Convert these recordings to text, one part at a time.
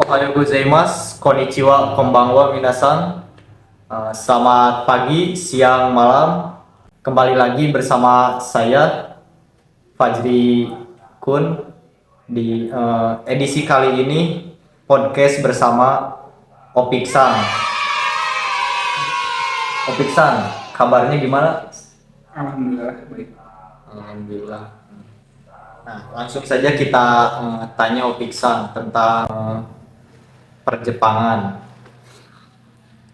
Ohayo gozaimasu, konnichiwa, konbanwa, minasan. Selamat pagi, siang, malam. Kembali lagi bersama saya, Fajri Kun, di edisi kali ini podcast bersama Opiksan. Opiksan, kabarnya gimana? Alhamdulillah baik. Alhamdulillah. Nah, langsung saja kita tanya Opiksan tentang perjepangan.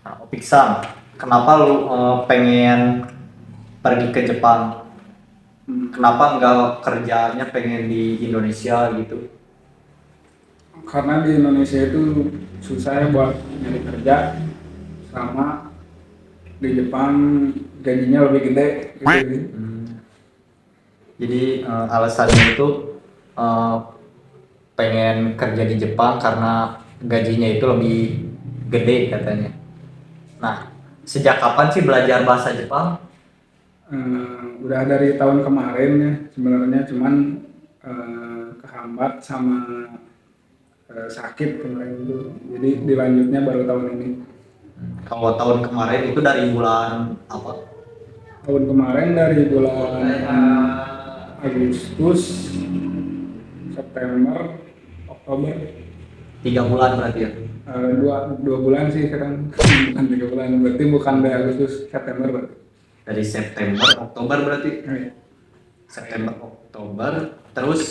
Nah, Opiksan, kenapa lu pengen pergi ke Jepang? Kenapa nggak kerjanya pengen di Indonesia gitu? Karena di Indonesia itu susah ya buat nyari kerja, sama di Jepang gajinya lebih gede gitu. Jadi alasannya itu eh, pengen kerja di Jepang karena gajinya itu lebih gede katanya. Nah, sejak kapan sih belajar bahasa Jepang? Udah dari tahun kemarin ya sebenarnya, cuman kehambat sama sakit kemarin itu. Jadi dilanjutnya baru tahun ini. Kalau tahun kemarin itu dari bulan apa? Tahun kemarin dari bulan Agustus, September, Oktober. 3 bulan berarti ya? Dua bulan sih sekarang, bukan 3 bulan, berarti bukan dari Agustus, September berarti. Dari September, Oktober berarti? Iya. September, Oktober, terus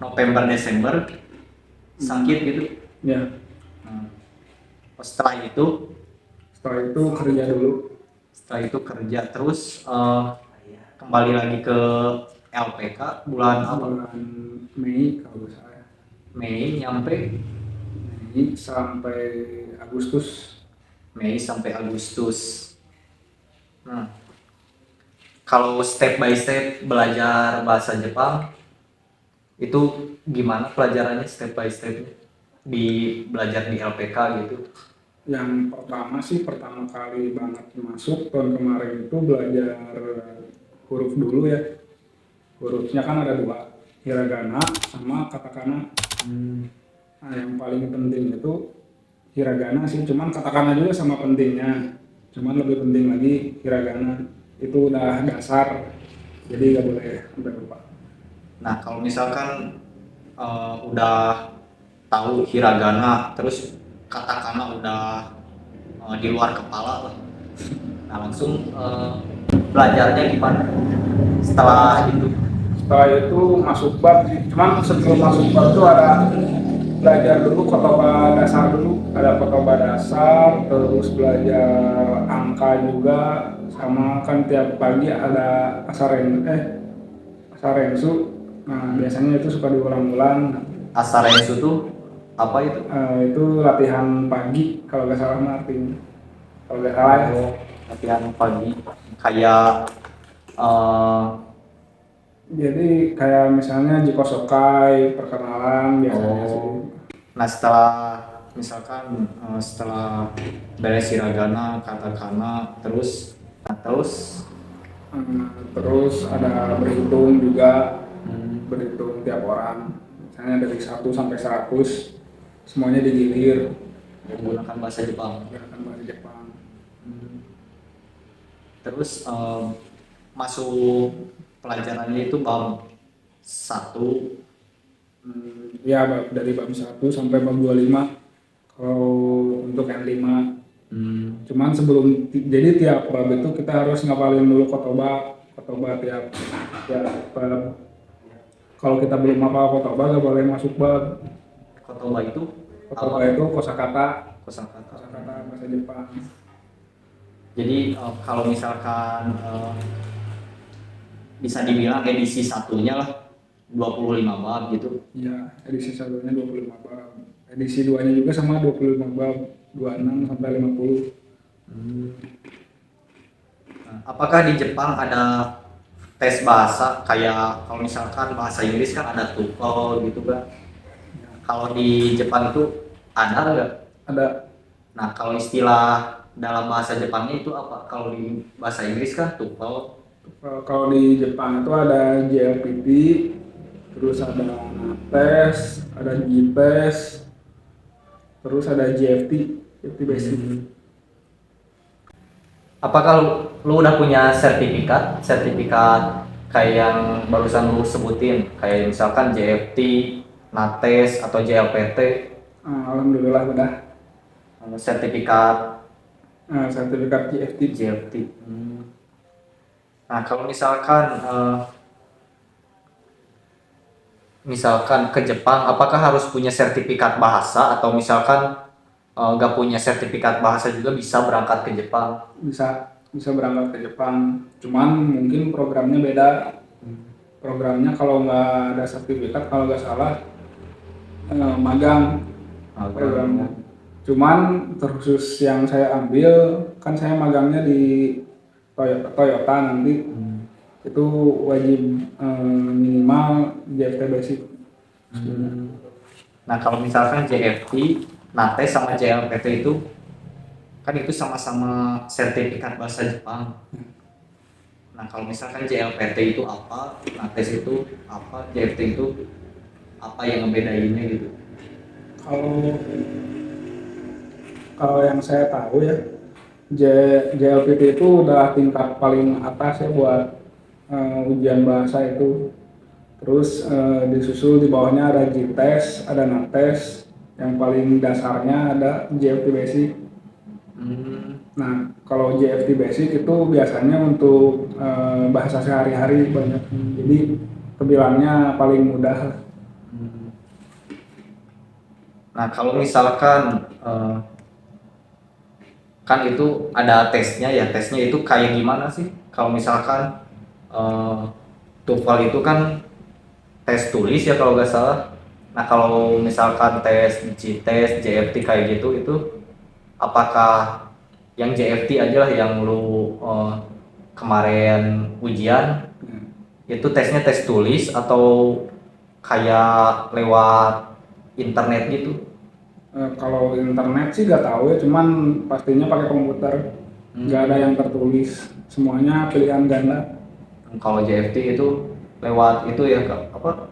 November, Desember sakit gitu. Ya, Setelah itu setelah itu kerja dulu. terus kembali lagi ke LPK bulan apa? Bulan Mei kalau nggak salah. Mei nyampe Mei sampai Agustus. Mei sampai Agustus. Nah, kalau step by step belajar bahasa Jepang itu gimana pelajarannya step by step di belajar di LPK gitu? Yang pertama kali banget masuk tahun kemarin itu belajar huruf dulu ya. Hurufnya kan ada dua, hiragana sama katakana. Nah, yang paling penting itu hiragana sih, cuman katakana juga sama pentingnya. Cuman lebih penting lagi hiragana. Itu udah dasar, jadi nggak boleh sampai lupa. Nah, kalau misalkan udah tahu hiragana, terus katakana udah di luar kepala lah. Nah, langsung belajarnya gimana setelah itu? Setelah itu masuk bab sih. Cuman sebelum masuk bab itu ada belajar dulu kotoba dasar dulu. Ada kotoba dasar, terus belajar angka juga, sama kan tiap pagi ada asarensu. Nah, biasanya itu suka diulang-ulang. Asarensu tuh apa itu? Itu latihan pagi kalau nggak salah artinya. Kalau nggak salah ya. Latihan pagi kayak Jadi kayak misalnya Jiko Sokai, perkenalan biasanya sih. nah setelah misalkan setelah beres hiragana, katakana, terus Terus ada berhitung juga, berhitung tiap orang. Misalnya dari 1 sampai 100, semuanya digilir. menggunakan bahasa Jepang. Gerakan bahasa Jepang. Terus masuk pelajarannya itu bab 1. Ya, dari bab 1 sampai bab 25. Kalau untuk yang 5. Cuman jadi tiap bab itu kita harus ngapalin dulu kotoba tiap bab. Kalau kita belum hafal kotoba nggak boleh masuk bab. Kotoba itu Kotoba itu kosakata kosakata. bahasa Jepang. Jadi kalau misalkan bisa dibilang edisi satunya lah 25 bab gitu. Iya, edisi 1-nya 25 bab. Edisi 2-nya juga sama 25 bab, 26 sampai 50. Nah, apakah di Jepang ada tes bahasa kayak kalau misalkan bahasa Inggris kan ada TOEFL gitu kan? Kalau di Jepang itu ada nggak? Ada. Nah, kalau istilah dalam bahasa Jepangnya itu apa? Kalau di bahasa Inggris kan TOEFL. Kalau di Jepang itu ada JLPT, terus ada NATES, ada JIPES, terus ada JFT basic. Apakah lu udah punya sertifikat kayak yang barusan lu sebutin, kayak misalkan JFT, NATES atau JLPT, Alhamdulillah udah sertifikat sertifikat JFT. JFT. Nah, kalau misalkan ke Jepang, apakah harus punya sertifikat bahasa atau misalkan nggak punya sertifikat bahasa juga bisa berangkat ke Jepang? Bisa berangkat ke Jepang, cuman mungkin programnya beda. Programnya kalau nggak ada sertifikat, kalau nggak salah magang programnya. Cuman terkhusus yang saya ambil, kan saya magangnya di Toyota nanti, itu wajib minimal JFT basic. Nah, kalau misalkan JFT, NATES sama JLPT itu kan itu sama-sama sertifikat bahasa Jepang. Nah, kalau misalkan JLPT itu apa, NATES itu apa, JFT itu apa yang ngebedainnya gitu? Kalau yang saya tahu ya, JLPT itu udah tingkat paling atas ya buat ujian bahasa itu. Terus disusul di bawahnya ada JTES, ada NATES, yang paling dasarnya ada JFT basic. Nah, kalau JFT basic itu biasanya untuk bahasa sehari-hari banyak, jadi kebilangnya paling mudah. Nah, kalau misalkan kan itu ada tesnya ya, tesnya itu kayak gimana sih? Kalau misalkan TOEFL itu kan tes tulis ya kalau nggak salah. Nah, kalau misalkan tes JTES, JFT kayak gitu, itu apakah yang JFT aja lah yang lu kemarin ujian itu tesnya tes tulis atau kayak lewat internet gitu? Kalau internet sih nggak tahu ya, cuman pastinya pakai komputer. Nggak ada yang tertulis, semuanya pilihan ganda. Kalau JFT itu lewat itu ya apa?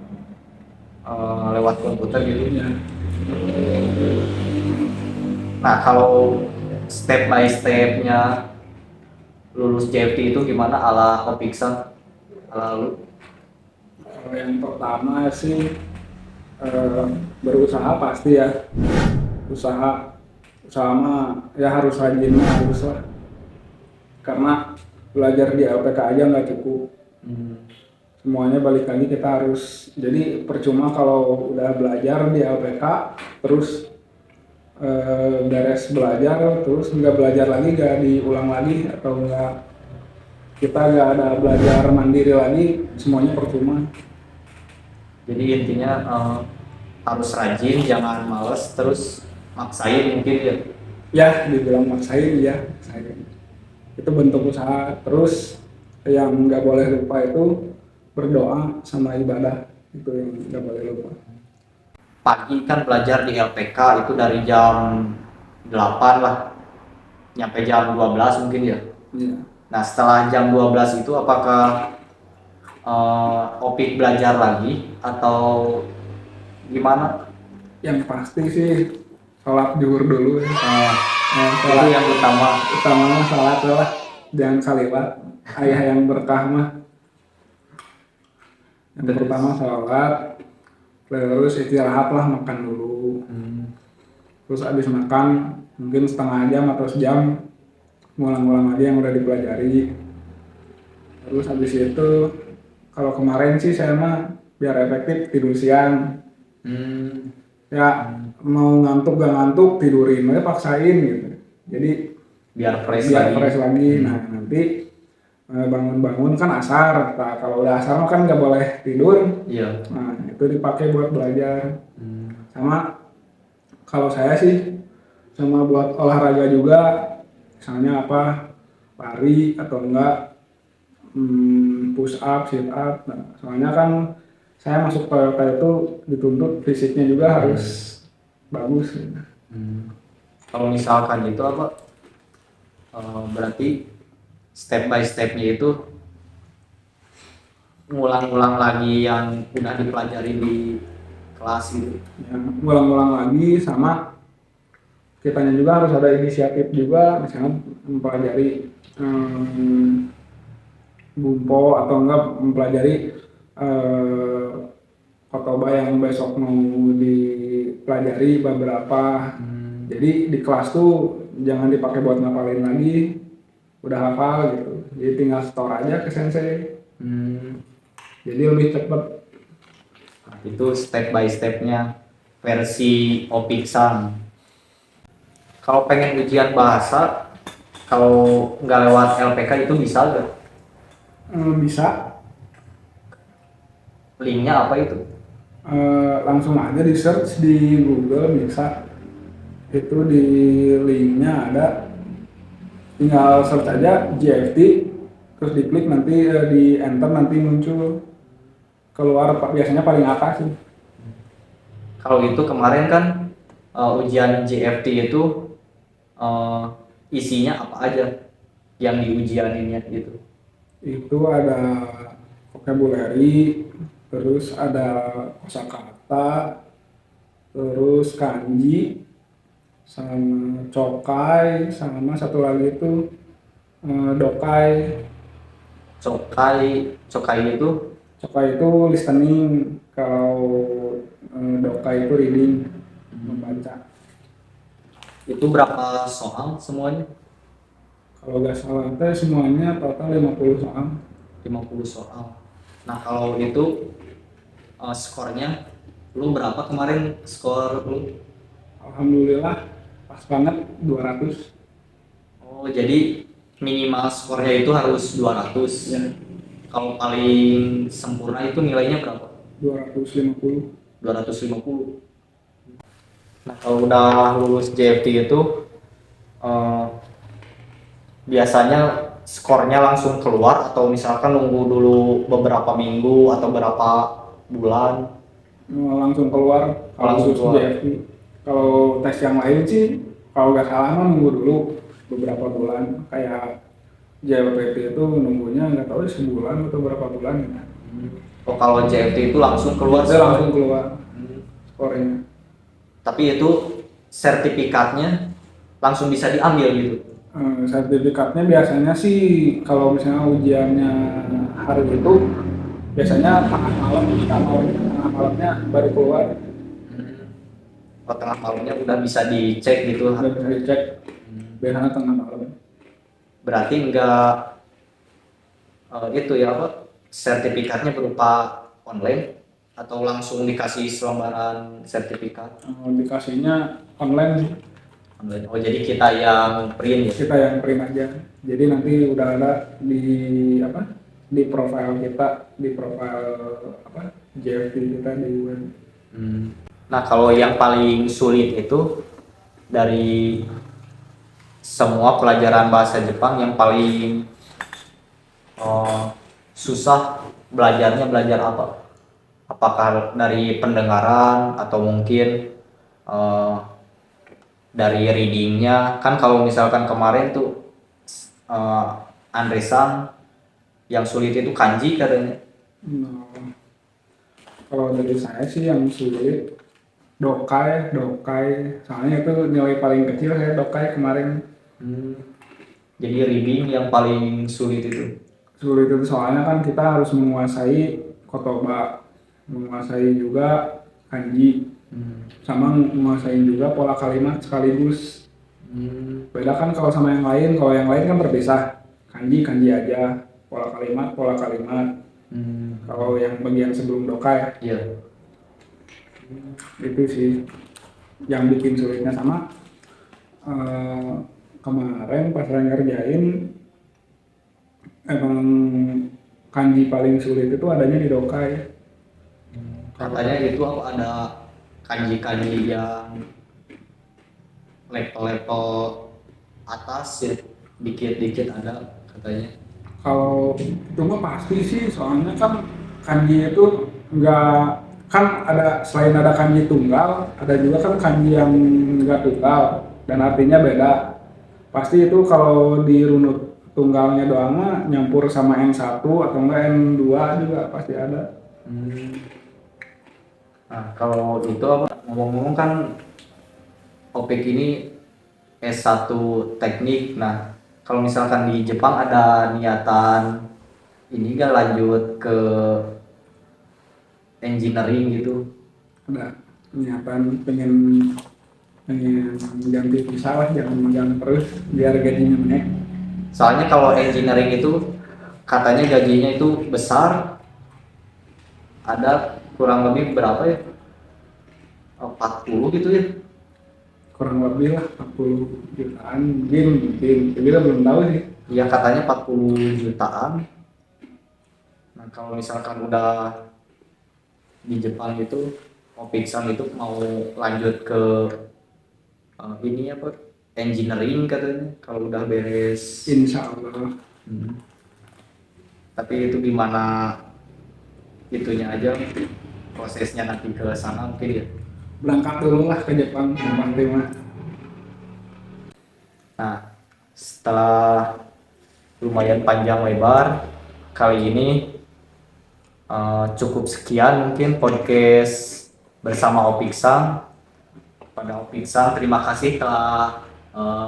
Lewat komputer gitu. Ya. Nah, kalau step by stepnya lulus JFT itu gimana ala Opiksa? Ala lu? Kalau yang pertama sih berusaha pasti ya. Usaha mah ya harus rajin, harus lah. Karena belajar di LPK aja nggak cukup. Semuanya balik lagi kita harus, jadi percuma kalau udah belajar di LPK terus beres belajar terus nggak belajar lagi, nggak diulang lagi, atau kita nggak ada belajar mandiri lagi, semuanya percuma. Jadi intinya harus rajin, jangan males, terus maksain mungkin ya. Ya, dibilang maksain ya, itu bentuk usaha. Terus yang nggak boleh lupa itu berdoa sama ibadah, itu yang nggak boleh lupa. Pagi kan belajar di LPK itu dari jam 8 lah, nyampe jam 12 mungkin ya. Ya. Nah, setelah jam 12 itu apakah Opik belajar lagi atau gimana? Yang pasti sih sholat zuhur dulu ya. Itu yang Utamanya sholat lah, jangan kaliwat. Ayah yang berkah mah. Yang pertama sholat, terus istirahat lah, makan dulu. Terus abis makan mungkin setengah jam atau sejam ngulang-ngulang aja yang udah dipelajari. Terus habis itu kalau kemarin sih saya mah biar efektif tidur siang. Ya mau ngantuk gak ngantuk tidurin aja, paksain gitu. Jadi biar fresh lagi. Nah nanti bangun-bangun kan asar. Nah, kalau udah asar kan nggak boleh tidur. Iya. Nah itu dipakai buat belajar. Sama kalau saya sih sama buat olahraga juga, misalnya apa, lari atau enggak push up, sit up. Nah, soalnya kan saya masuk Toyota itu dituntut fisiknya juga harus bagus. Kalau misalkan itu apa? Berarti step by stepnya itu ngulang-ngulang lagi yang udah dipelajari di kelas gitu. Ya, ngulang-ngulang lagi, sama kitanya juga harus ada inisiatif juga, misalnya mempelajari bumpo atau enggak mempelajari eh, kotoba yang besok mau dipelajari beberapa. Jadi di kelas tuh jangan dipakai buat ngapalin lagi, udah hafal gitu. Jadi tinggal store aja ke sensei. Jadi lebih cepet. Nah, itu step by stepnya versi Opiksan. Kalau pengen ujian bahasa, kalau nggak lewat LPK itu bisa nggak? Bisa Linknya apa itu? langsung aja di search di Google, bisa. Itu di linknya ada, tinggal search aja GFT, terus diklik nanti di enter nanti muncul keluar biasanya paling atas sih. Kalau itu kemarin kan ujian GFT itu eh, isinya apa aja yang diujianinnya gitu. Itu ada vocabulary, terus ada kosakata, terus kanji, sama cokai, sama satu lagi itu dokai. Cokai itu Cokai itu listening, kalau dokai itu reading, membaca. itu berapa soal semuanya? Kalau nggak salah teh semuanya total 50 soal. 50 soal. Nah, kalau itu skornya lu berapa kemarin skor lu? Alhamdulillah pas banget 200. Oh, jadi minimal skornya itu harus 200. Ya, Kalau paling sempurna itu nilainya berapa? 250. 250. Nah, kalau udah lulus JFT itu eh, biasanya skornya langsung keluar atau misalkan nunggu dulu beberapa minggu atau berapa bulan? Langsung keluar kalau Langsung lulus keluar. JFP. Kalau tes yang lain sih kalau nggak salah mah nunggu dulu beberapa bulan, kayak JLPT itu nunggunya nggak tahu sebulan atau berapa bulan ya. Oh, kalau JFT itu langsung keluar Saya skornya. langsung keluar Hmm. skornya. Tapi itu sertifikatnya langsung bisa diambil gitu. Sertifikatnya biasanya sih kalau misalnya ujiannya hari itu biasanya tengah malamnya baru keluar, Oh, tengah malamnya udah bisa dicek gitu. udah bisa dicek biasanya tengah malam. Berarti enggak itu ya apa sertifikatnya berupa online atau langsung dikasih selembaran sertifikat Dikasihnya online, online. Oh, jadi kita yang print ya. kita yang print aja. Jadi nanti udah ada di apa, di profile kita, di profile apa JFT kita di web. Nah, kalau yang paling sulit itu dari semua pelajaran bahasa Jepang yang paling susah belajarnya belajar apa? Apakah dari pendengaran atau mungkin eh, dari readingnya? Kan kalau misalkan kemarin tuh eh, Andresan yang sulit itu kanji katanya. Nah, kalau dari saya sih yang sulit dokai, soalnya itu nilai paling kecil saya dokai kemarin. Jadi reading yang paling sulit itu. Sulit itu soalnya kan kita harus menguasai kotoba, menguasai juga kanji, sama menguasai juga pola kalimat sekaligus. Beda kan kalau sama yang lain, kalau yang lain kan terpisah, kanji kanji aja, pola kalimat pola kalimat. Kalau yang bagian sebelum dokai Iya. itu sih yang bikin sulitnya. Sama kemarin pas saya ngerjain, emang kanji paling sulit itu adanya di dokai. Katanya itu apa ada kanji-kanji yang level-level atas ya, dikit-dikit ada katanya. Kalau itu mah pasti sih, soalnya kan kanji itu nggak, kan ada, selain ada kanji tunggal, ada juga kan kanji yang nggak tunggal dan artinya beda. Pasti itu kalau di runut tunggalnya doang mah nyampur sama N1 atau enggak N2 juga pasti ada. Nah, kalau itu apa ngomong-ngomong kan Opik ini S1 teknik. Nah, kalau misalkan di Jepang ada niatan ini gak lanjut ke engineering gitu? Ada niatan pengen pengen ganti visa lah, jangan magang terus biar gajinya naik. Soalnya kalau engineering itu katanya gajinya itu besar, ada kurang lebih berapa ya? 40 gitu ya. Kurang lebih lah 40 jutaan mungkin kita belum tahu sih. Iya katanya 40 jutaan. Nah, kalau misalkan udah di Jepang itu Opiksan itu mau lanjut ke ini apa? Engineering katanya kalau udah beres. Insya Allah. Hmm. Tapi itu gimana itunya aja prosesnya nanti ke sana mungkin ya. Berangkat dulu lah ke Jepang Jepang mah. Nah, setelah lumayan panjang lebar, kali ini cukup sekian mungkin podcast bersama Opiksan. Pada Opiksan, terima kasih telah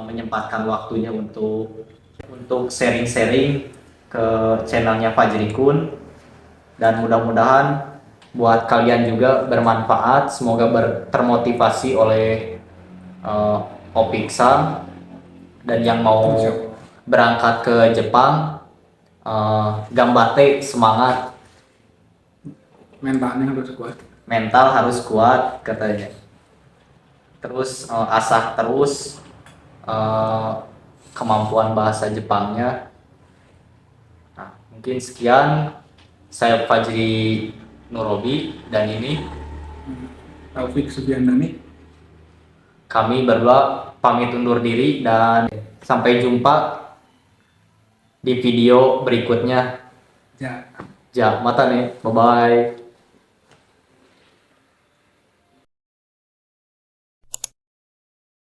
menyempatkan waktunya untuk sharing-sharing ke channelnya Fajri Kun, dan mudah-mudahan buat kalian juga bermanfaat. Semoga termotivasi oleh Opiksan, dan yang mau berangkat ke Jepang, gambate, semangat, Mentalnya harus kuat. mental harus kuat katanya. Terus asah terus kemampuan bahasa Jepangnya. Nah, mungkin sekian, saya Fajri Nurobi, dan ini Taufik Subiandani. kami berdua pamit undur diri dan sampai jumpa di video berikutnya. Ja. Ja, mata nih, bye bye.